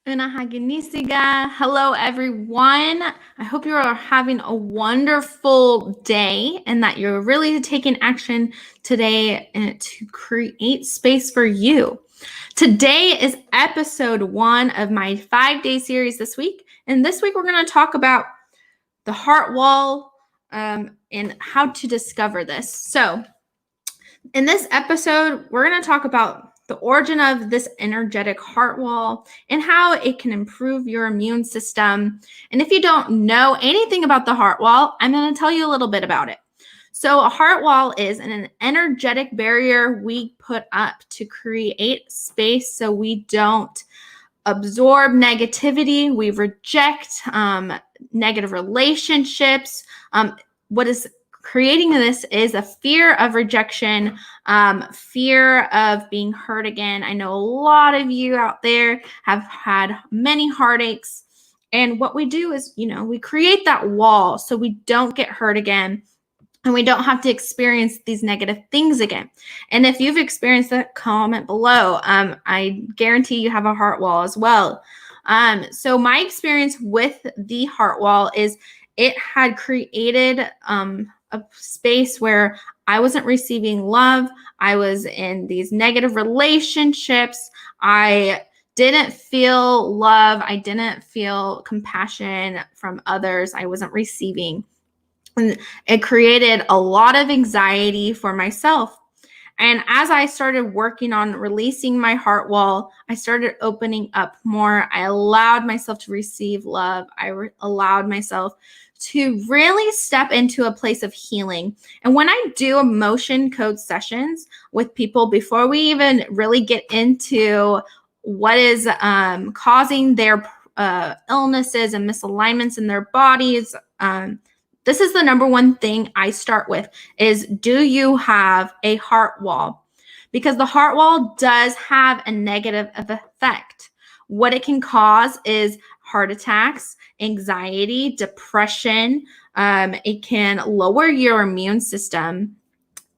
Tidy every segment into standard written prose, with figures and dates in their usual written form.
Unahaginisiga. Hello, everyone. I hope you are having a wonderful day and that you're really taking action today to create space for you. Today is episode 1 of my 5-day series this week. And this week, we're going to talk about the heart wall and how to discover this. So, in this episode, we're going to talk about the origin of this energetic heart wall and how it can improve your immune system. And if you don't know anything about the heart wall, I'm going to tell you a little bit about it. So a heart wall is an energetic barrier we put up to create space so we don't absorb negativity, we reject negative relationships. What is creating this is a fear of rejection, fear of being hurt again. I know a lot of you out there have had many heartaches. And what we do is, we create that wall so we don't get hurt again and we don't have to experience these negative things again. And if you've experienced that, comment below. I guarantee you have a heart wall as well. So my experience with the heart wall is it had created a space where I wasn't receiving love. I was in these negative relationships. I didn't feel love. I didn't feel compassion from others. I wasn't receiving. And it created a lot of anxiety for myself. And as I started working on releasing my heart wall, I started opening up more. I allowed myself to receive love. I allowed myself to really step into a place of healing. And when I do emotion code sessions with people, before we even really get into what is causing their illnesses and misalignments in their bodies, this is the number one thing I start with is, do you have a heart wall? Because the heart wall does have a negative effect. What it can cause is heart attacks, anxiety, depression. It can lower your immune system.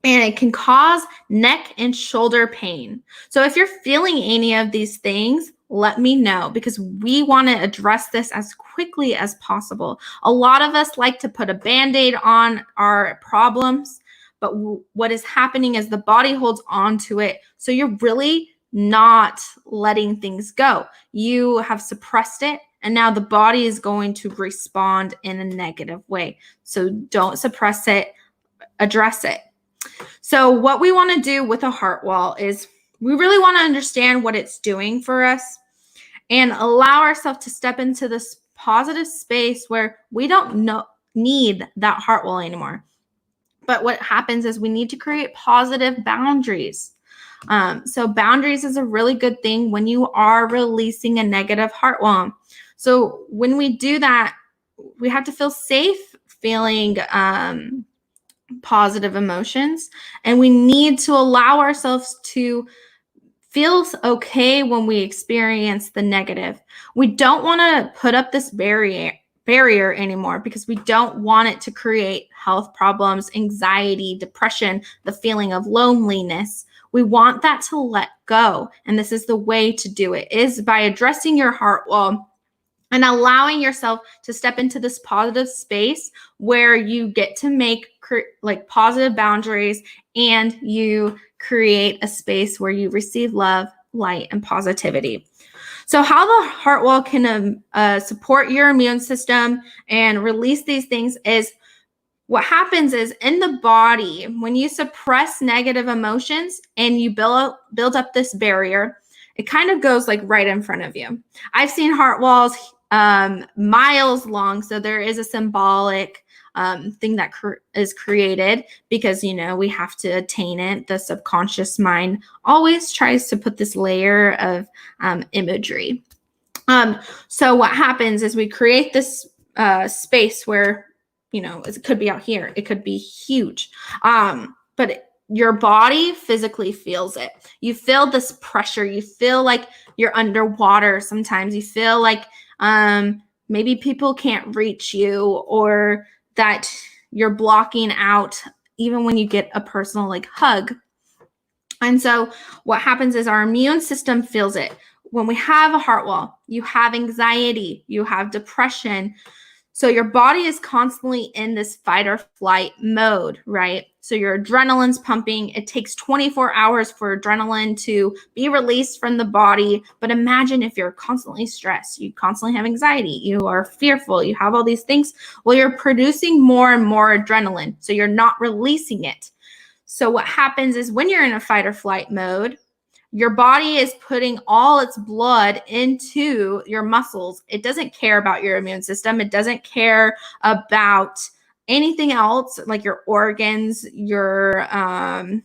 And it can cause neck and shoulder pain. So if you're feeling any of these things, let me know, because we want to address this as quickly as possible. A lot of us like to put a Band-Aid on our problems, but what is happening is the body holds on to it. So you're really not letting things go. You have suppressed it, and now the body is going to respond in a negative way. So don't suppress it, address it. So what we want to do with a heart wall is we really want to understand what it's doing for us and allow ourselves to step into this positive space where we don't need that heart wall anymore. But what happens is we need to create positive boundaries. So boundaries is a really good thing when you are releasing a negative heart wall. So when we do that, we have to feel safe feeling positive emotions, and we need to allow ourselves to feel okay when we experience the negative. We don't want to put up this barrier anymore because we don't want it to create health problems, anxiety, depression, the feeling of loneliness. We want that to let go, and this is the way to do it, is by addressing your heart wall and allowing yourself to step into this positive space where you get to make positive boundaries and you create a space where you receive love, light, and positivity. So how the heart wall can support your immune system and release these things is, what happens is in the body, when you suppress negative emotions and you build up this barrier, it kind of goes like right in front of you. I've seen heart walls miles long, so there is a symbolic thing that is created because, we have to attain it. The subconscious mind always tries to put this layer of imagery. So what happens is we create this space where, it could be out here, it could be huge, but your body physically feels it. You feel this pressure. You feel like you're underwater sometimes. You feel like maybe people can't reach you, or that you're blocking out even when you get a personal hug. And so what happens is our immune system feels it. when we have a heart wall, you have anxiety, you have depression. So your body is constantly in this fight or flight mode, right? So your adrenaline's pumping. It takes 24 hours for adrenaline to be released from the body. But imagine if you're constantly stressed, you constantly have anxiety, you are fearful, you have all these things. Well, you're producing more and more adrenaline. So you're not releasing it. So what happens is when you're in a fight or flight mode, your body is putting all its blood into your muscles. It doesn't care about your immune system. It doesn't care about anything else, like your organs, your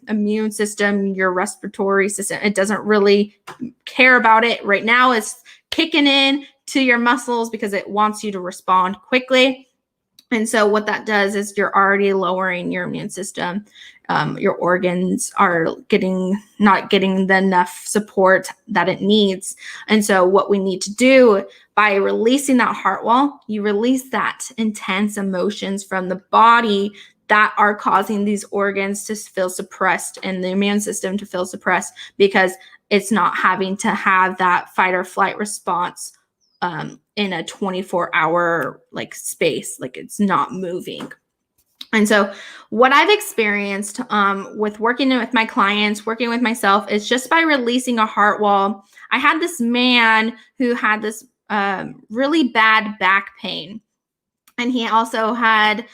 immune system, your respiratory system. It doesn't really care about it. Right now, it's kicking in to your muscles because it wants you to respond quickly. And so what that does is you're already lowering your immune system. Your organs are not getting the enough support that it needs. And so what we need to do by releasing that heart wall, you release that intense emotions from the body that are causing these organs to feel suppressed and the immune system to feel suppressed because it's not having to have that fight or flight response in a 24-hour like space, like it's not moving. And so what I've experienced with working with my clients, working with myself, is just by releasing a heart wall. I had this man who had this really bad back pain. And he also had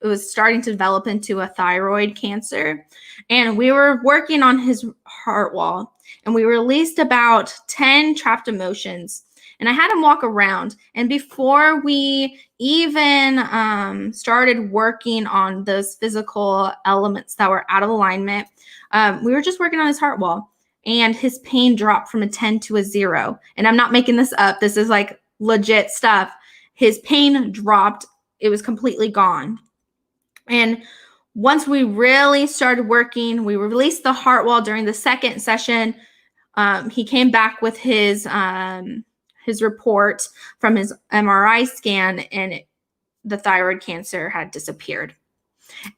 it was starting to develop into a thyroid cancer. And we were working on his heart wall. And we released about 10 trapped emotions. And I had him walk around. And before we even started working on those physical elements that were out of alignment, we were just working on his heart wall. And his pain dropped from a 10 to a 0. And I'm not making this up. This is like legit stuff. His pain dropped. It was completely gone. And once we really started working, we released the heart wall during the second session. He came back with his report from his MRI scan, and the thyroid cancer had disappeared.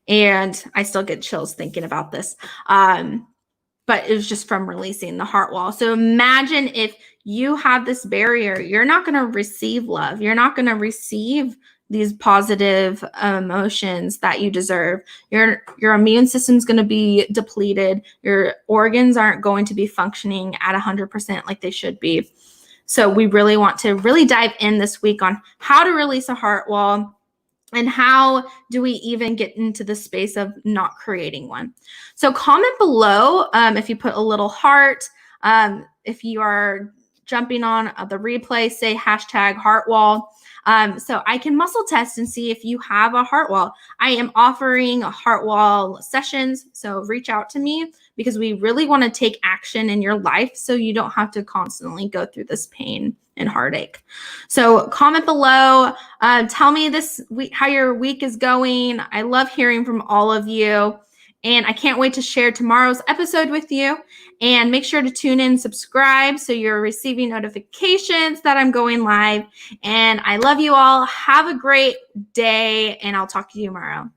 And I still get chills thinking about this. But it was just from releasing the heart wall. So imagine if you have this barrier, you're not going to receive love. You're not going to receive these positive emotions that you deserve. Your immune system is going to be depleted. Your organs aren't going to be functioning at 100% like they should be. So we really want to really dive in this week on how to release a heart wall and how do we even get into the space of not creating one. So comment below if you put a little heart. If you are jumping on the replay, say hashtag heart wall. So I can muscle test and see if you have a heart wall. I am offering heart wall sessions, so reach out to me because we really want to take action in your life so you don't have to constantly go through this pain and heartache. So comment below. Tell me this week how your week is going. I love hearing from all of you. And I can't wait to share tomorrow's episode with you. And make sure to tune in, subscribe, so you're receiving notifications that I'm going live. And I love you all. Have a great day, and I'll talk to you tomorrow.